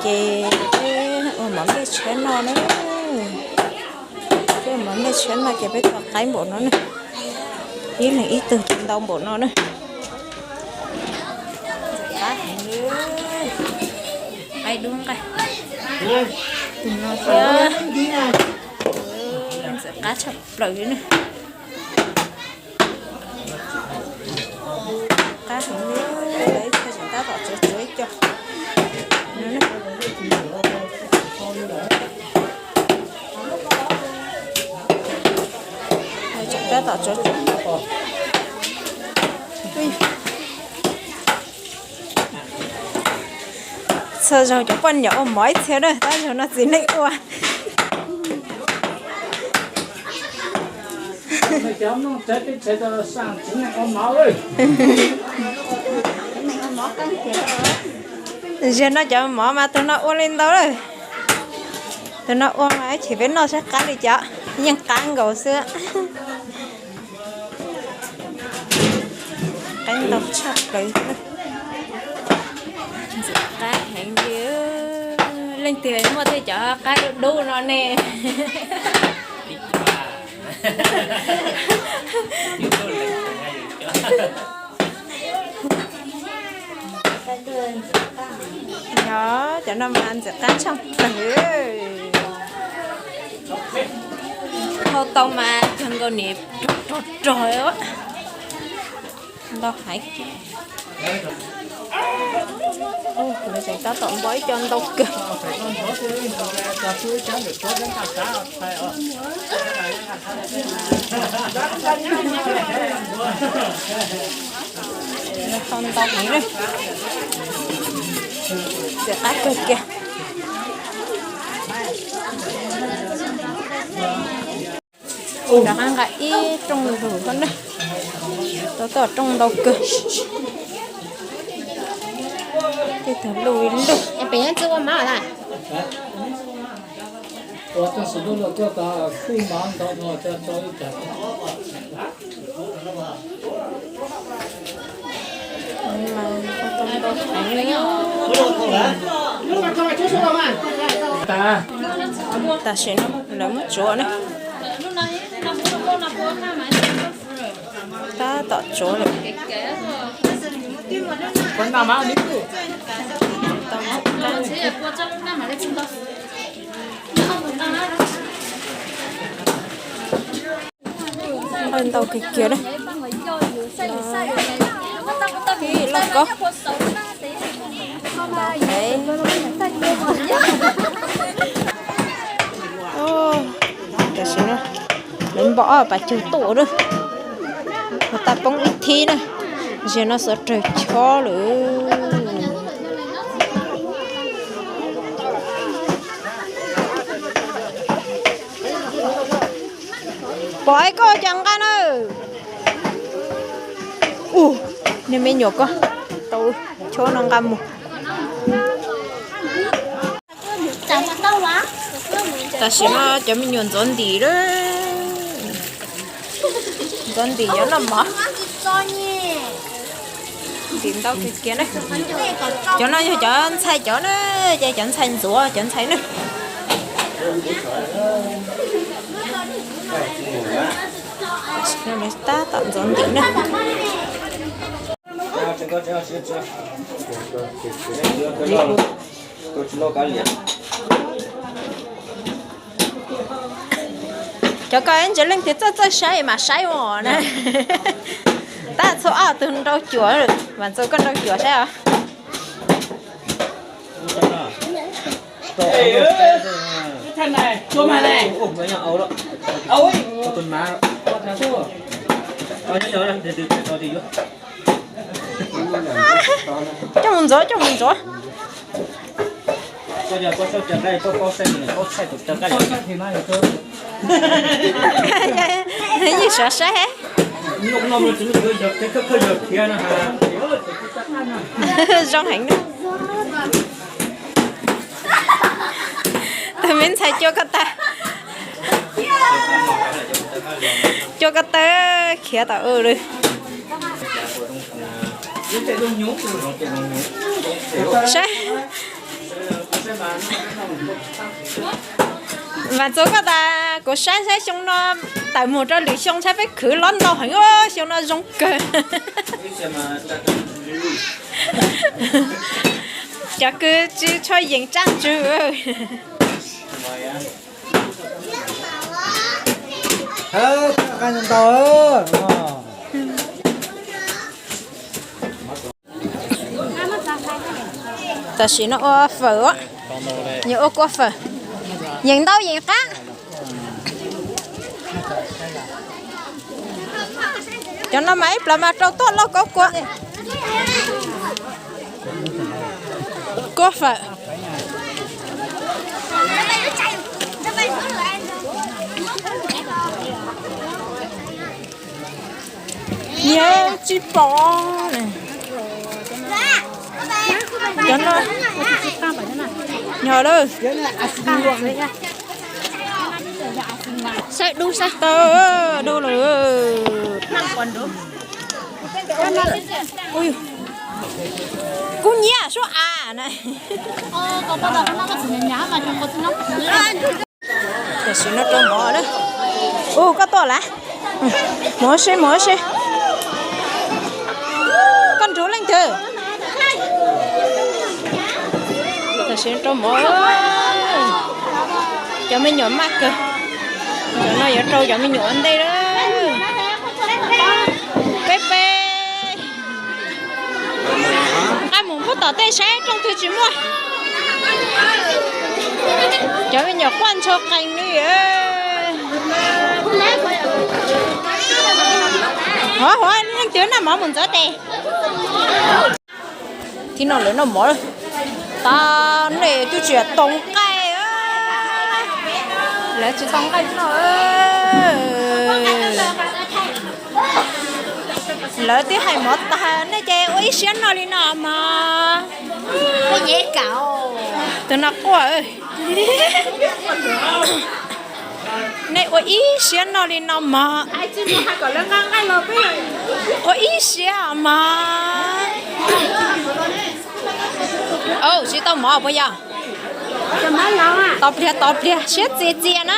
kì món cái chén nó nữa cái món cái chén mà cái biết là cái bộ nó nữa ý là ý từ trên đông bộ nó nữa ai đúng cái nó sẽ cá chập rồi nữa cá cũng lấy cho chúng ta bỏ chuối cho nữa chúng ta bỏ chuối sợ rồi cho con nhỏ mới thế rồi ta cho nó gì này qua cháu nó chết cái chết cho sang chính là con máu ơi giờ nó cho mỏ mà tụi nó uống lên đâu rồi tụi nó uống mà chỉ biết nó sẽ cắn đi chợ nhưng cắn gầu xưa cắn độc chắc đấy cái hẹn gì lên tiền mua thì chợ cái đu nó nè đó cho nó mà ăn sẽ cắn xong thâu tông mà chân con nịp trời ơi đâu hãy người sẽ có tổng bói cho anh đâu kìa nó không tao nghĩ đi sẽ tắt cực kìa đã ăn gãy trong rủ con đây tôi ở trong đầu kìa thì thở lùi lên được em bé chưa qua máu lại我这是为了这个会忙到我这找一点。mà có tông đâu phải lấy Ta. ta sẽ nó lấy một chỗ này ta tạo chỗ này Con nào mà đi cứ. hơn tàu kịch kia đấy cái lông có đấy ô cái gì nữa mình bỏ ở bài chơi tổ nữa người ta bông ít thi nữa giờ nó sẽ trời cho nữa bỏ cô chẳng can ơi nên mấy nhột có tôi cho nó ngâm một ta sẽ nó cho mình nhuận dọn đi đó dọn đi cho nó mở tìm đâu cái kia đấy cho nó cho xay cho nó cho chọn xay rửa chọn xay nữa nên ta tận dọn đi nữa cho các anh chỉ lên thì rất say mà say mỏ này ta số ở từ đâu chùa rồi bạn số con đâu chùa sao à Thân này, chua mà này. Ủa, mấy nhà ấu đó. Ấu ấy. Có tuần má đó. Chua. Nhớ đây, để cho gì nữa. trong một gió Bây giờ có sao chẳng đây, có xe này, có xe tụt chẳng cái này. Thì này cơ. thấy như sợ xe Lúc nó mới chứng được cái khơi được kia nè hả. rong hạnh nữa tụi mình xài cho ta khía tao rồi xe và số các ta có sai sai xong nó tại một trong lý xong sai phải khử lon đâu hẳn ơ xong nó rong cơ chắc cứ chứ cho diễn trang chứ Hơ, cái nhân tàu ơ. ta chỉ nó phở á nhiều ô qua phở diễn đâu diễn khác cho nó mấy là mà trâu tốt lâu có qua phở nhiều chi bò này cho nó nhỏ đâu sẽ đu sẽ tơ đu rồi ui cô nhia số à này có bao giờ nó có chỉ nhá mà chúng có nó để xin nó trông mỏ đó ô có to lá mỏ xe con chú lên thử để xin trông mỏ cho mình nhổn mắt cơ cho nó ở trâu cho mình nhổn đây đó pepe ăn muốn phút tỏ tay sáng trong thư chỉ mua cho mình nhỏ quan cho cành đi hỏi anh tiếng nào mở mình gió tè thì nó lấy nó mở ta này tôi chỉ tông cây lấy chỉ tông cây nó lỡ tí hay mất ta nó chơi ôi xén nó đi nào mà có dễ cạo từ nó quá ơi này ôi ý xén nó đi nào mà ai chứ nó hay có lăng ngang ai lờ biết ôi ý xén mà ô chỉ tao mở bây giờ cho má lâu à tập đi xét gì nó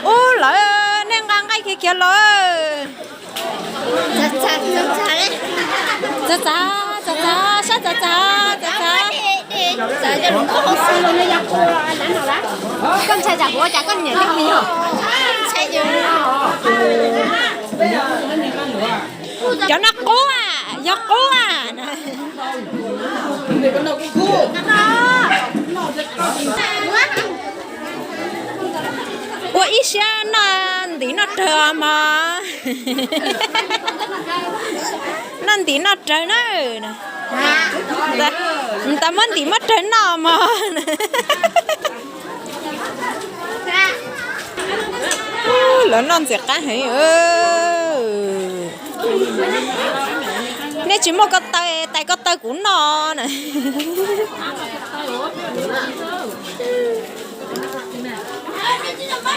ô lỡ nên ngang ngay kia lỡ chà đấy cha giờ cho nó không sao luôn nó cô anh nào lá con trai già của chả con nhảy đi hả chạy rồi cho nó cố à ủa ít xa nó tí nó chờ mà nó tí nó chờ nó ta muốn tí mất trời nào mà lớn non sẽ cá hay nếu chỉ một cái tay có tay cũng no này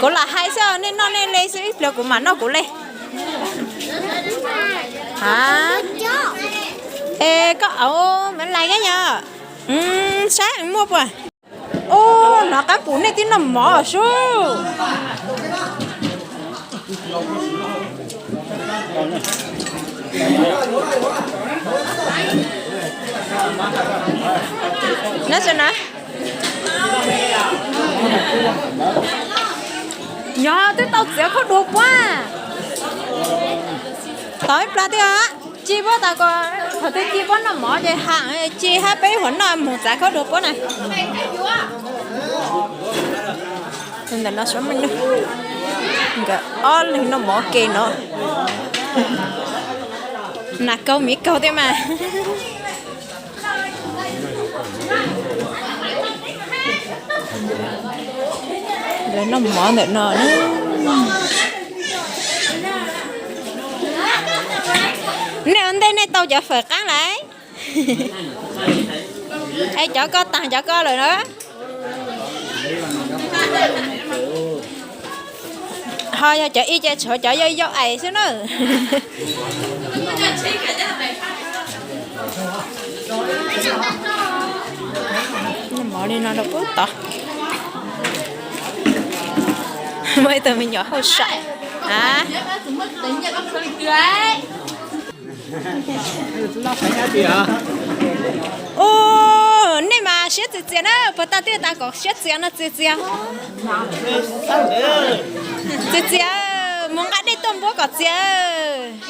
cũng là hai sao nên nó nên lấy ít được của mà nó cũng lấy hả ê có ổ mình lại cái nhờ sáng mua rồi ô nó cá bún này tí nó mỏ số nó sao nè nhỏ tới tao sẽ khó đột quá tới ra đi á chi bố ta có hồi tới chi bố nó mỏ vậy hàng chi hai bé huấn nó một giá khó đột quá này nên là nó sống mình nữa cái lên nó mỏ kề nó nè câu mỹ câu thế mà rồi nó mỏ để nó nè anh đây này tao chở phở cá lại ai chở có tặng chở có rồi nữa thôi giờ chở y chở vô ấy xíu nữa mỏ đi nó đâu có to mấy tụi mình nhỏ hơi sợ à ô này mà xếp tiền tiền á bắt ta tiền ta có xếp tiền nó tiền tiền tiền tiền muốn cái đi tôm bố có tiền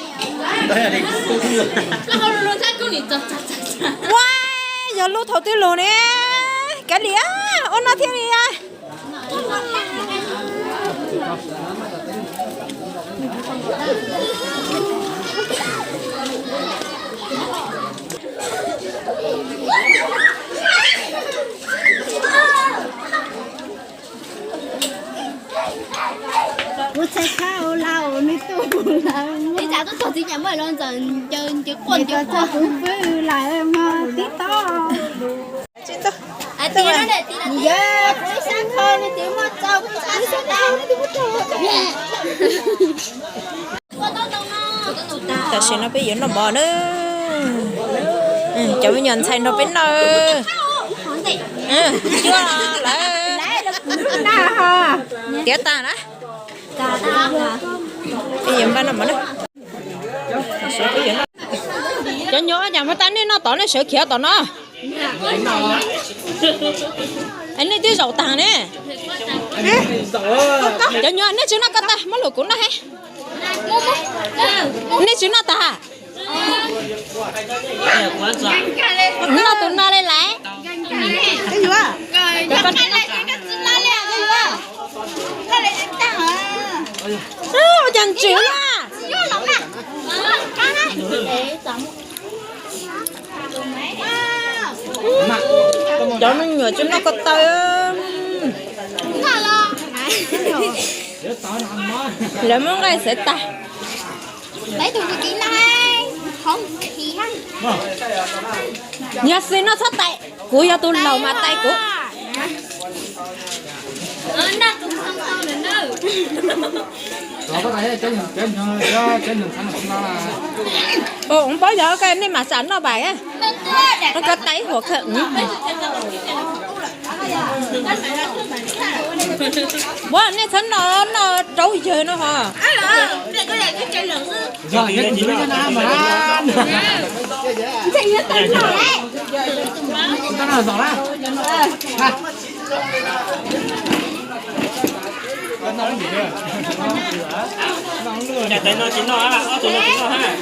wow giờ lúa thầu tiêu lúa nè cái gì á ôn nó thiên đi à我才靠老你都老，你咋都手机也没弄成就滚就过。不回来嘛，地道。啊，地了嘞，地了。你呀，不上课你怎么走？你上课你怎么走？我都懂了。tại sao nó bây giờ nó bò nữa cho mình nhận thấy nó bên nào chưa lại tiếc ta đó bây giờ ban nào mà nữa cho nhỏ nhà mà tan đi nó tỏ nó sợ khía tỏ nó anh ấy tiêu dầu tàng nè cho nhỏ anh ấy chứ nó cắt ta mất lụt cũng nó hay nè chứ nó ta nó tụi nó lên lại cái gì vậy cái con này cái chẳng chịu à cho nó nhựa chứ nó có tay lấy món này sẽ ta lấy tụi nó kỹ này không thì hắn nhà xin nó thất tay của cho tôi lầu mà tay của nó cũng không sao nữa không bao giờ cái này mà sẵn nó bài á nó có tay hoặc thận bố anh ấy thấy nó trâu chơi nó hả cái này cái chân lượng rồi nhất chỉ cái nào mà thì nó tên rồi đấy cái nào rõ ra nhà tên nó chính nó á tụi nó chính nó ha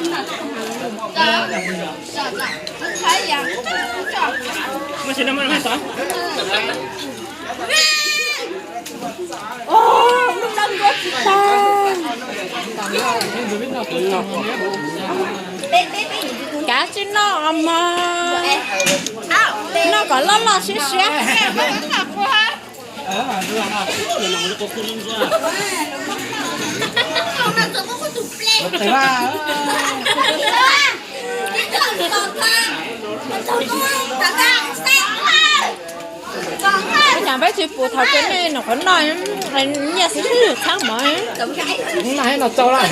mà xin nó mà sao ô lúc đang có cá chứ nó mà nó có lo xíu xíu nhà bé chị phụ thầu cái này nó có nói anh nhà sẽ được tháng mới này nó trâu lại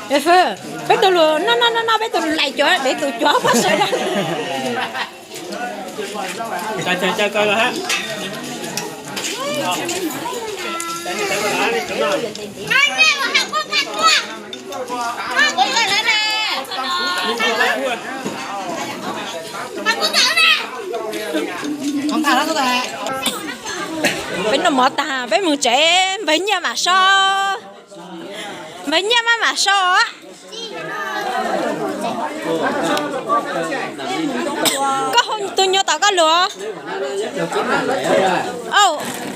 Ê phơ, bé tụi lừa, nó bé tụi lại chó, để tụi chó phát sinh ra. Chơi coi rồi ha. Ai mẹ mà học có cắt quá. Con gọi lại nè. Con có cỡ nè. không thả nó ra Bé nó mỏ tà, bé mừng trẻ, bé nhà mà so. Bé nhà mà so á. Có không tôi nhớ tao có lừa.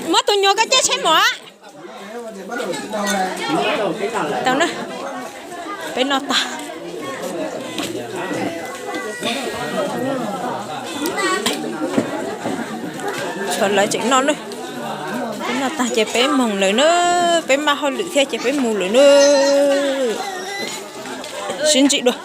Mới tôi nhớ cái chết xem mỏ. Tao nó. Bé nó tà. Chờ lại chuyện non nữa. Bé nó tà chạy bé mừng lại nữa. Bé mà hơi lự theo chạy bé mù lại nữa. Xin chị được.